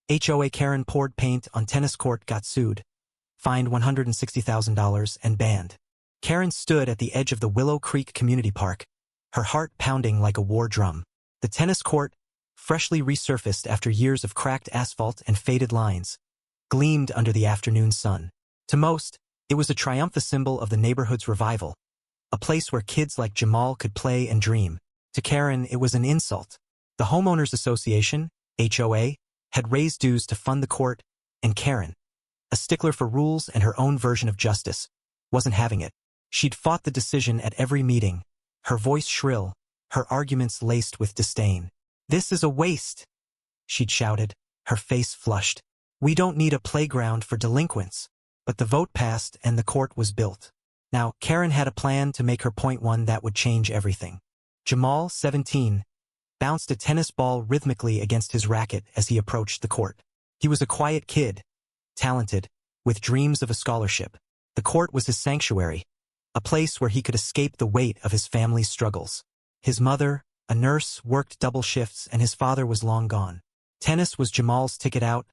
HOA Karen poured paint on tennis court, got sued, fined $160,000 and banned. Karen stood at the edge of the Willow Creek Community Park, her heart pounding like a war drum. The tennis court, freshly resurfaced after years of cracked asphalt and faded lines, gleamed under the afternoon sun. To most, it was a triumphant symbol of the neighborhood's revival, a place where kids like Jamal could play and dream. To Karen, it was an insult. The Homeowners Association, HOA, had raised dues to fund the court, and Karen, a stickler for rules and her own version of justice, wasn't having it. She'd fought the decision at every meeting, her voice shrill, her arguments laced with disdain. "This is a waste," she'd shouted, her face flushed. "We don't need a playground for delinquents." But the vote passed and the court was built. Now, Karen had a plan to make her point one that would change everything. Jamal, 17, bounced a tennis ball rhythmically against his racket as he approached the court. He was a quiet kid, talented, with dreams of a scholarship. The court was his sanctuary, a place where he could escape the weight of his family's struggles. His mother, a nurse, worked double shifts and his father was long gone. Tennis was Jamal's ticket out,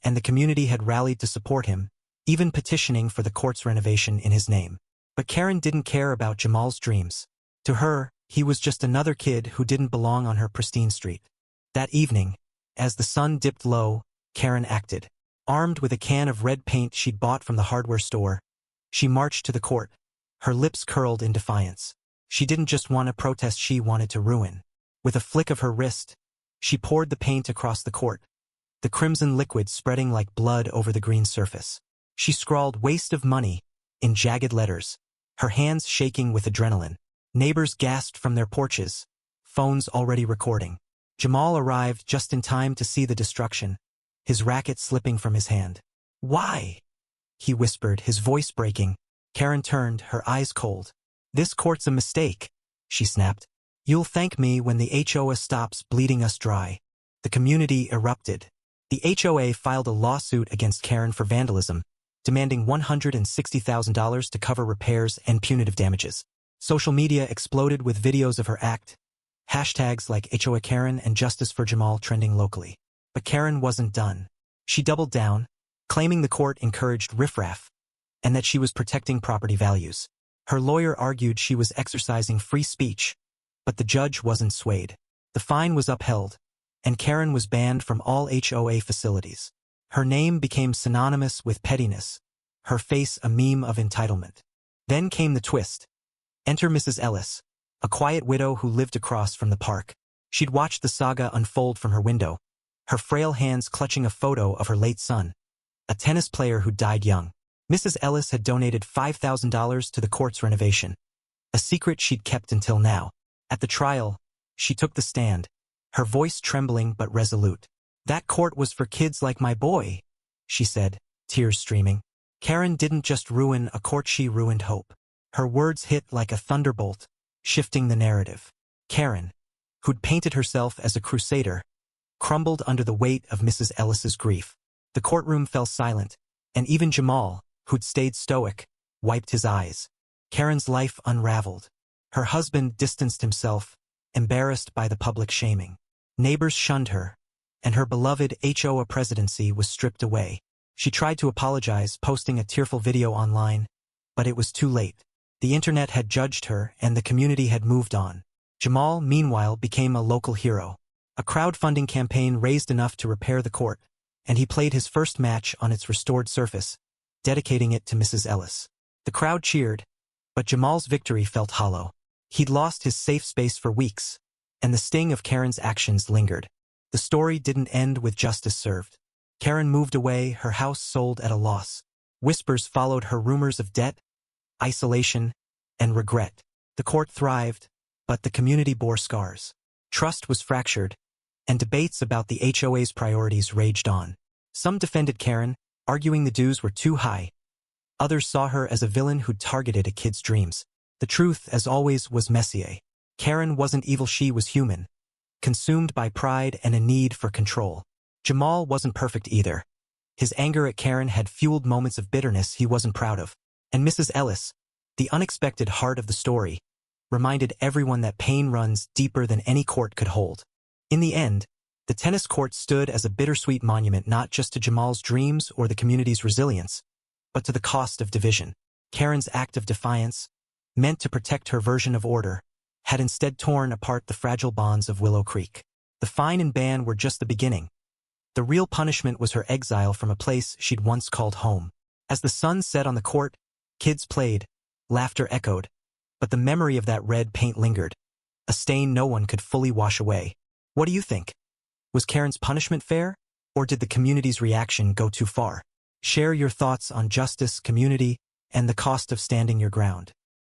and the community had rallied to support him, even petitioning for the court's renovation in his name. But Karen didn't care about Jamal's dreams. To her, he was just another kid who didn't belong on her pristine street. That evening, as the sun dipped low, Karen acted. Armed with a can of red paint she'd bought from the hardware store, she marched to the court, her lips curled in defiance. She didn't just want to protest, she wanted to ruin. With a flick of her wrist, she poured the paint across the court, the crimson liquid spreading like blood over the green surface. She scrawled "waste of money" in jagged letters, her hands shaking with adrenaline. Neighbors gasped from their porches, phones already recording. Jamal arrived just in time to see the destruction, his racket slipping from his hand. "Why?" he whispered, his voice breaking. Karen turned, her eyes cold. "This court's a mistake," she snapped. "You'll thank me when the HOA stops bleeding us dry." The community erupted. The HOA filed a lawsuit against Karen for vandalism, demanding $160,000 to cover repairs and punitive damages. Social media exploded with videos of her act, hashtags like HOA Karen and Justice for Jamal trending locally. But Karen wasn't done. She doubled down, claiming the court encouraged riffraff, and that she was protecting property values. Her lawyer argued she was exercising free speech, but the judge wasn't swayed. The fine was upheld, and Karen was banned from all HOA facilities. Her name became synonymous with pettiness, her face a meme of entitlement. Then came the twist. Enter Mrs. Ellis, a quiet widow who lived across from the park. She'd watched the saga unfold from her window, her frail hands clutching a photo of her late son, a tennis player who died young. Mrs. Ellis had donated $5,000 to the court's renovation, a secret she'd kept until now. At the trial, she took the stand, her voice trembling but resolute. "That court was for kids like my boy," she said, tears streaming. Karen didn't just ruin a court, she ruined hope. Her words hit like a thunderbolt, shifting the narrative. Karen, who'd painted herself as a crusader, crumbled under the weight of Mrs. Ellis's grief. The courtroom fell silent, and even Jamal, who'd stayed stoic, wiped his eyes. Karen's life unraveled. Her husband distanced himself, embarrassed by the public shaming. Neighbors shunned her, and her beloved HOA presidency was stripped away. She tried to apologize, posting a tearful video online, but it was too late. The internet had judged her, and the community had moved on. Jamal, meanwhile, became a local hero. A crowdfunding campaign raised enough to repair the court, and he played his first match on its restored surface, dedicating it to Mrs. Ellis. The crowd cheered, but Jamal's victory felt hollow. He'd lost his safe space for weeks, and the sting of Karen's actions lingered. The story didn't end with justice served. Karen moved away, her house sold at a loss. Whispers followed her, rumors of debt, isolation, and regret. The court thrived, but the community bore scars. Trust was fractured, and debates about the HOA's priorities raged on. Some defended Karen, arguing the dues were too high. Others saw her as a villain who'd targeted a kid's dreams. The truth, as always, was messier. Karen wasn't evil, she was human, consumed by pride and a need for control. Jamal wasn't perfect either. His anger at Karen had fueled moments of bitterness he wasn't proud of. And Mrs. Ellis, the unexpected heart of the story, reminded everyone that pain runs deeper than any court could hold. In the end, The tennis court stood as a bittersweet monument not just to Jamal's dreams or the community's resilience, but to the cost of division. Karen's act of defiance, meant to protect her version of order, had instead torn apart the fragile bonds of Willow Creek. The fine and ban were just the beginning. The real punishment was her exile from a place she'd once called home. As the sun set on the court, kids played, laughter echoed, but the memory of that red paint lingered, a stain no one could fully wash away. What do you think? Was Karen's punishment fair, or did the community's reaction go too far? Share your thoughts on justice, community, and the cost of standing your ground.